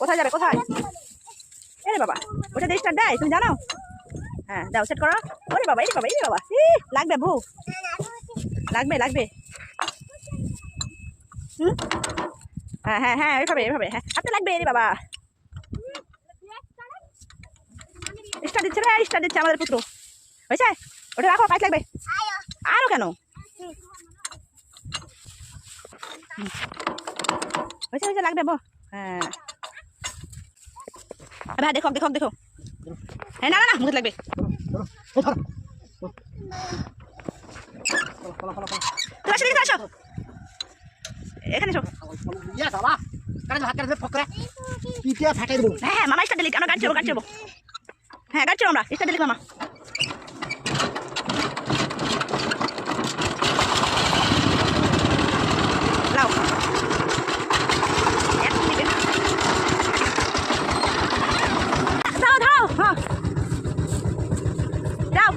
কোথায় যাবে কোথায়? এরে বাবা, ওটা দিয়ে স্টার্ট দেয় তুমি জানো? হ্যাঁ দাও, সেট করো। ওরে বাবা, এরে বাবা, এরে বাবা, লাগবে বউ, লাগবে লাগবে। হুম, হ্যাঁ হ্যাঁ হ্যাঁ, এভাবে এভাবে, হ্যাঁ হাতে লাগবে। এরে বাবা, স্টার্ট দিচ্ছে রে, স্টার্ট দিচ্ছে আমাদের পুত্র। হয়েছে, ওটা রাখো, কাজ লাগবে। আরো কেন? হয়েছে হয়েছে, লাগবে বউ। হ্যাঁ ভাই, দেখো দেখো দেখো। হ্যাঁ না না না, মুখে লাগবে। তুমি আসো, আসো এখানে এসো। হ্যাঁ হ্যাঁ মামা, স্টার্ট দিলি, আমরা গাড়ি চলবো, গাড়ি চলবো। হ্যাঁ গাড়ি চলবো, আমরা স্টার্ট দিলি মামা। লাও দাও দাও, হ্যাঁ যাও।